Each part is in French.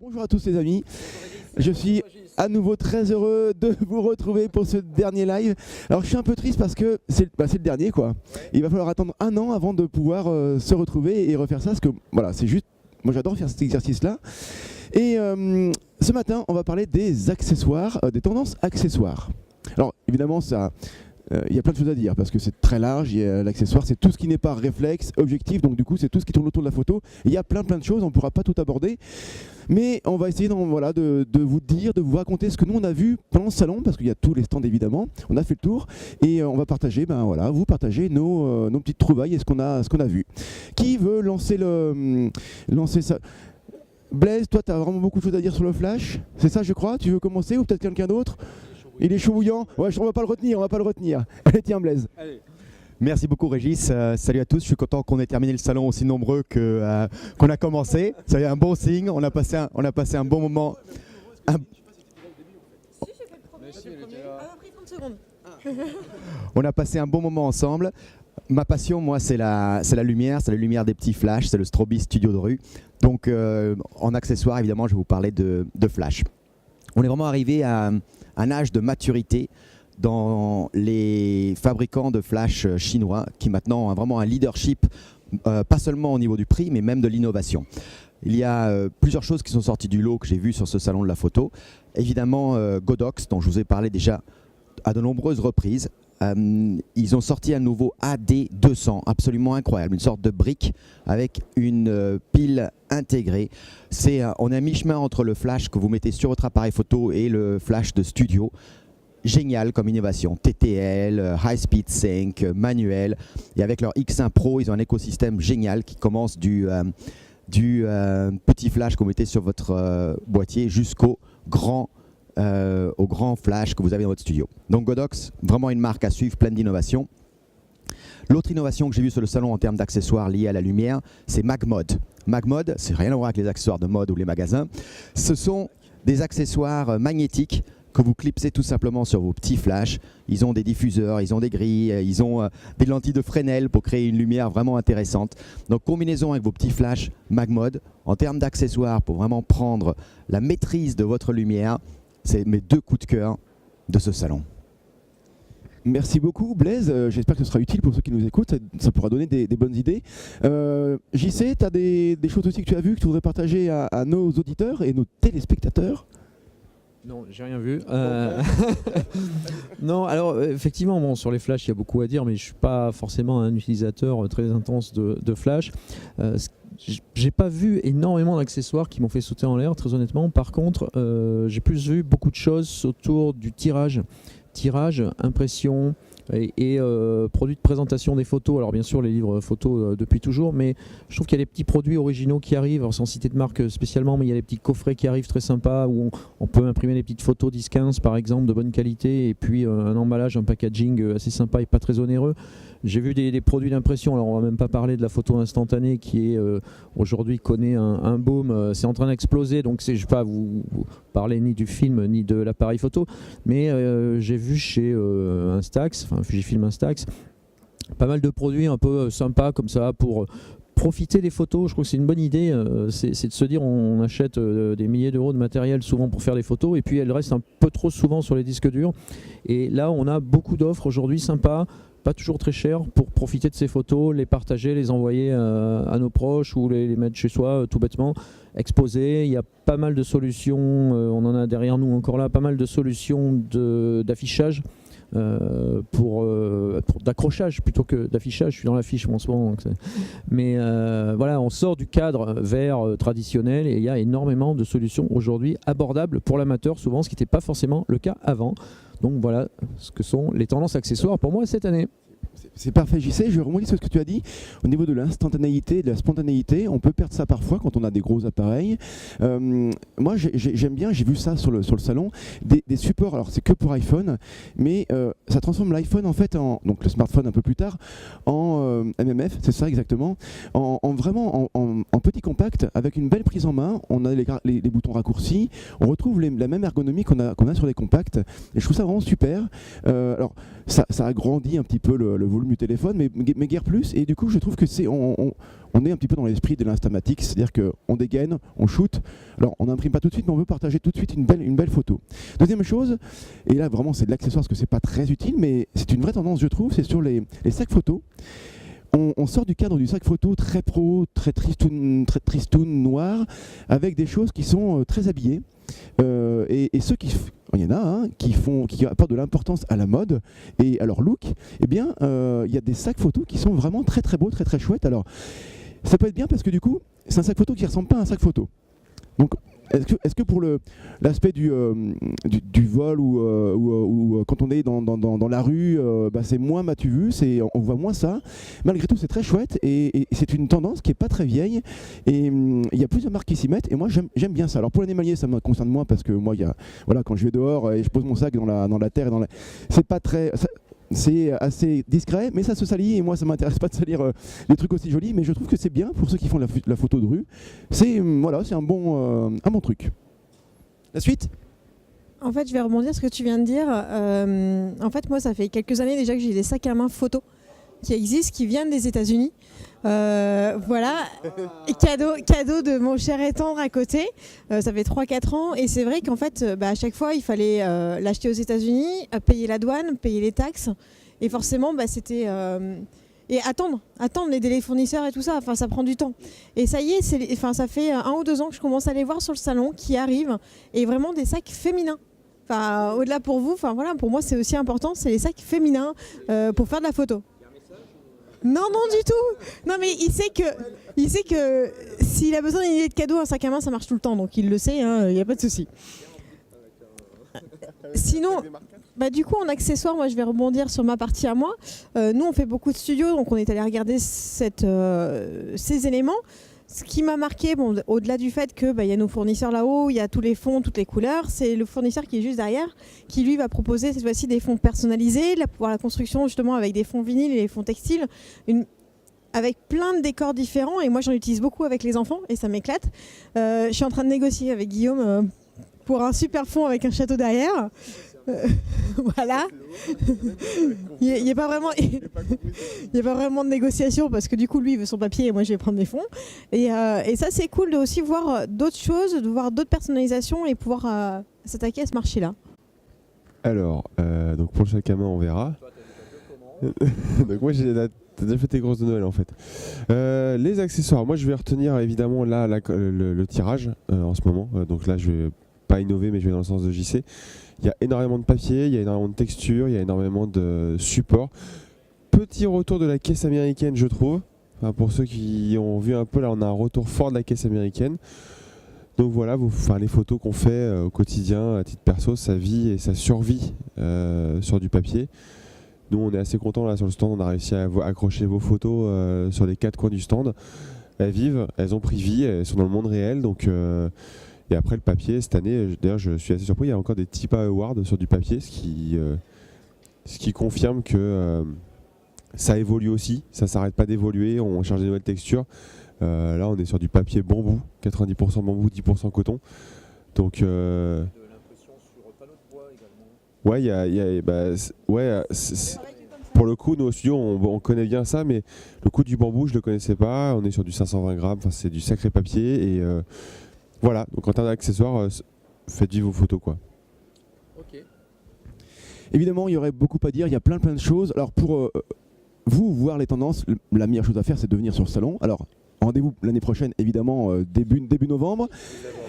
Bonjour à tous les amis, je suis à nouveau très heureux de vous retrouver pour ce dernier live. Alors je suis un peu triste parce que c'est le dernier quoi. Il va falloir attendre un an avant de pouvoir se retrouver et refaire ça parce que voilà, c'est juste, moi j'adore faire cet exercice là. Et ce matin on va parler des accessoires, des tendances accessoires. Alors évidemment ça... il y a plein de choses à dire parce que c'est très large, l'accessoire c'est tout ce qui n'est pas réflexe, objectif, donc du coup c'est tout ce qui tourne autour de la photo. Il y a plein de choses, on ne pourra pas tout aborder, mais on va essayer de vous dire, de vous raconter ce que nous on a vu pendant le salon, parce qu'il y a tous les stands évidemment, on a fait le tour, et on va partager, vous partagez nos petites trouvailles et ce qu'on a vu. Qui veut lancer ça? Blaise, toi tu as vraiment beaucoup de choses à dire sur le flash, c'est ça je crois? Tu veux commencer ou peut-être quelqu'un d'autre? Il est chaud bouillant. Ouais, on va pas le retenir. Allez, tiens Blaise. Allez. Merci beaucoup Régis. Salut à tous. Je suis content qu'on ait terminé le salon aussi nombreux qu'on a commencé. C'est un bon signe. On a passé un bon moment. On a passé un bon moment ensemble. Ma passion, moi, c'est la lumière. C'est la lumière des petits flashs. C'est le Strobi Studio de rue. Donc, en accessoire, évidemment, je vais vous parler de flash. On est vraiment arrivé à un âge de maturité dans les fabricants de flash chinois qui maintenant ont vraiment un leadership, pas seulement au niveau du prix, mais même de l'innovation. Il y a plusieurs choses qui sont sorties du lot que j'ai vu sur ce salon de la photo. Évidemment, Godox, dont je vous ai parlé déjà à de nombreuses reprises. Ils ont sorti un nouveau AD200, absolument incroyable, une sorte de brique avec une pile intégrée. On est à mi-chemin entre le flash que vous mettez sur votre appareil photo et le flash de studio. Génial comme innovation, TTL, High Speed Sync, manuel. Et avec leur X1 Pro, ils ont un écosystème génial qui commence du petit flash que vous mettez sur votre boîtier jusqu'au grand flash que vous avez dans votre studio. Donc Godox, vraiment une marque à suivre, pleine d'innovation. L'autre innovation que j'ai vue sur le salon en termes d'accessoires liés à la lumière, c'est MagMod. MagMod, c'est rien à voir avec les accessoires de mode ou les magasins. Ce sont des accessoires magnétiques que vous clipsez tout simplement sur vos petits flashs. Ils ont des diffuseurs, ils ont des grilles, ils ont des lentilles de Fresnel pour créer une lumière vraiment intéressante. Donc combinaison avec vos petits flashs MagMod, en termes d'accessoires pour vraiment prendre la maîtrise de votre lumière, c'est mes deux coups de cœur de ce salon. Merci beaucoup Blaise, j'espère que ce sera utile pour ceux qui nous écoutent, ça pourra donner des bonnes idées. JC, tu as des choses aussi que tu as vues, que tu voudrais partager à nos auditeurs et nos téléspectateurs? Non, j'ai rien vu. Non, alors effectivement, bon, sur les flashs, il y a beaucoup à dire, mais je suis pas forcément un utilisateur très intense de flash. J'ai pas vu énormément d'accessoires qui m'ont fait sauter en l'air, très honnêtement. Par contre, j'ai plus vu beaucoup de choses autour du tirage, impression et produits de présentation des photos. Alors bien sûr les livres photos depuis toujours, mais je trouve qu'il y a des petits produits originaux qui arrivent, alors sans citer de marque spécialement, mais il y a des petits coffrets qui arrivent très sympas où on peut imprimer des petites photos 10-15 par exemple de bonne qualité, et puis un emballage, un packaging assez sympa et pas très onéreux. J'ai vu des produits d'impression, alors on va même pas parler de la photo instantanée qui est aujourd'hui connaît un boom, c'est en train d'exploser, donc je ne vais pas vous parler ni du film ni de l'appareil photo, mais j'ai vu chez Instax, enfin Fujifilm Instax, pas mal de produits un peu sympas comme ça pour profiter des photos. Je trouve que c'est une bonne idée, c'est de se dire on achète des milliers d'euros de matériel souvent pour faire des photos et puis elles restent un peu trop souvent sur les disques durs, et là on a beaucoup d'offres aujourd'hui sympas, pas toujours très cher, pour profiter de ces photos, les partager, les envoyer à nos proches ou les mettre chez soi tout bêtement, exposer. Il y a pas mal de solutions, on en a derrière nous encore là, pas mal de solutions d'affichage, d'accrochage plutôt que d'affichage. Je suis dans l'affiche en ce moment, donc mais voilà, on sort du cadre vert traditionnel et il y a énormément de solutions aujourd'hui abordables pour l'amateur, souvent, ce qui n'était pas forcément le cas avant. Donc voilà ce que sont les tendances accessoires pour moi cette année. C'est parfait JC, je rebondis sur ce que tu as dit. Au niveau de l'instantanéité, de la spontanéité, on peut perdre ça parfois quand on a des gros appareils. Moi j'aime bien, j'ai vu ça sur le salon, des supports, alors c'est que pour iPhone, mais ça transforme l'iPhone en fait, donc le smartphone un peu plus tard, en MMF, c'est ça exactement, vraiment en petit compact, avec une belle prise en main. On a les boutons raccourcis, on retrouve la même ergonomie qu'on a sur les compacts, et je trouve ça vraiment super. Alors ça agrandit un petit peu le le volume du téléphone, mais guère plus. Et du coup, je trouve que on est un petit peu dans l'esprit de l'instamatique, c'est-à-dire qu'on dégaine, on shoot. Alors, on n'imprime pas tout de suite, mais on veut partager tout de suite une belle photo. Deuxième chose, et là vraiment c'est de l'accessoire parce que c'est pas très utile, mais c'est une vraie tendance, je trouve, c'est sur les sacs photos. On sort du cadre du sac photo très pro, très tristoun noir, avec des choses qui sont très habillées. Et ceux il y en a qui apportent de l'importance à la mode et à leur look. Eh bien, il y a des sacs photos qui sont vraiment très beaux, très chouettes. Alors, ça peut être bien parce que du coup, c'est un sac photo qui ressemble pas à un sac photo. Donc, est-ce que pour l'aspect du vol ou quand on est dans la rue, c'est moins m'as-tu vu, on voit moins ça. Malgré tout, c'est très chouette et c'est une tendance qui n'est pas très vieille. Et il y a plusieurs marques qui s'y mettent et moi j'aime bien ça. Alors pour l'animal, ça me concerne moins parce que moi, quand je vais dehors et je pose mon sac dans la terre, c'est pas très... C'est assez discret, mais ça se salit et moi ça m'intéresse pas de salir des trucs aussi jolis, mais je trouve que c'est bien pour ceux qui font la photo de rue. C'est un bon truc. La suite ? En fait, je vais rebondir sur ce que tu viens de dire. En fait, moi, ça fait quelques années déjà que j'ai des sacs à main photo qui existent, qui viennent des États-Unis. Voilà, et cadeau de mon cher et tendre à côté. Ça fait 3-4 ans et c'est vrai qu'en fait à chaque fois il fallait l'acheter aux États-Unis, payer la douane, payer les taxes et forcément c'était et attendre les délais fournisseurs et tout ça, enfin ça prend du temps. Et ça y est, ça fait 1 ou 2 ans que je commence à les voir sur le salon qui arrivent et vraiment des sacs féminins. Enfin au-delà pour vous, enfin voilà, pour moi c'est aussi important, c'est les sacs féminins pour faire de la photo. Non, du tout. Non, mais il sait que s'il a besoin d'une idée de cadeau, un sac à main, ça marche tout le temps. Donc il le sait, il n'y a pas de souci. Sinon, du coup, en accessoire, moi, je vais rebondir sur ma partie à moi. Nous, on fait beaucoup de studios, donc on est allé regarder ces éléments. Ce qui m'a marqué, au-delà du fait que y a nos fournisseurs là-haut, il y a tous les fonds, toutes les couleurs, c'est le fournisseur qui est juste derrière, qui lui va proposer cette fois-ci des fonds personnalisés, pour la construction justement avec des fonds vinyles et des fonds textiles, avec plein de décors différents. Et moi, j'en utilise beaucoup avec les enfants et ça m'éclate. Je suis en train de négocier avec Guillaume pour un super fond avec un château derrière. Voilà. Il n'y a pas vraiment de négociation parce que du coup lui il veut son papier et moi je vais prendre mes fonds et ça c'est cool de aussi voir d'autres choses, de voir d'autres personnalisations et pouvoir s'attaquer à ce marché là. Alors donc pour le sac à main on verra. Donc moi t'as déjà fait tes grosses de Noël en fait. Les accessoires, moi je vais retenir évidemment là le tirage en ce moment, donc là je vais pas innover mais je vais dans le sens de JC. Il y a énormément de papier, il y a énormément de texture, il y a énormément de support. Petit retour de la caisse américaine, je trouve. Enfin, pour ceux qui ont vu un peu, là, on a un retour fort de la caisse américaine. Donc voilà, les photos qu'on fait au quotidien, à titre perso, ça vit et ça survit sur du papier. Nous, on est assez contents là sur le stand, on a réussi à accrocher vos photos sur les 4 coins du stand. Elles vivent, elles ont pris vie, elles sont dans le monde réel, donc... Et après le papier, cette année, d'ailleurs je suis assez surpris, il y a encore des TIPA Awards sur du papier, ce qui confirme que ça évolue aussi, ça ne s'arrête pas d'évoluer, on cherche des nouvelles textures. Là on est sur du papier bambou, 90% bambou, 10% coton. Donc de l'impression sur panneau de bois également. Pour le coup, nous au studio on connaît bien ça, mais le coup du bambou je ne le connaissais pas, on est sur du 520 grammes, c'est du sacré papier et... Voilà, donc en termes d'accessoires, faites vivre vos photos quoi. Okay. Évidemment, il y aurait beaucoup à dire, il y a plein de choses. Alors pour vous voir les tendances, la meilleure chose à faire c'est de venir sur le salon. Alors rendez-vous l'année prochaine évidemment début novembre.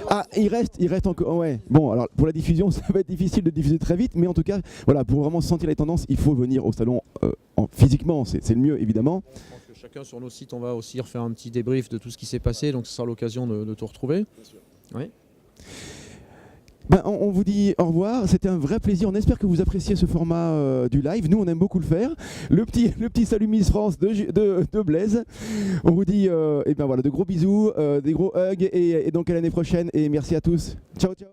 Ah, il reste encore ouais. Bon, alors pour la diffusion, ça va être difficile de diffuser très vite, mais en tout cas, voilà, pour vraiment sentir les tendances, il faut venir au salon physiquement, c'est le mieux évidemment. Chacun sur nos sites, on va aussi refaire un petit débrief de tout ce qui s'est passé, donc ce sera l'occasion de tout retrouver. Oui. On vous dit au revoir, c'était un vrai plaisir, on espère que vous appréciez ce format du live, nous on aime beaucoup le faire. Le petit salut Miss France de Blaise, on vous dit de gros bisous, des gros hugs et donc à l'année prochaine et merci à tous. Ciao ciao.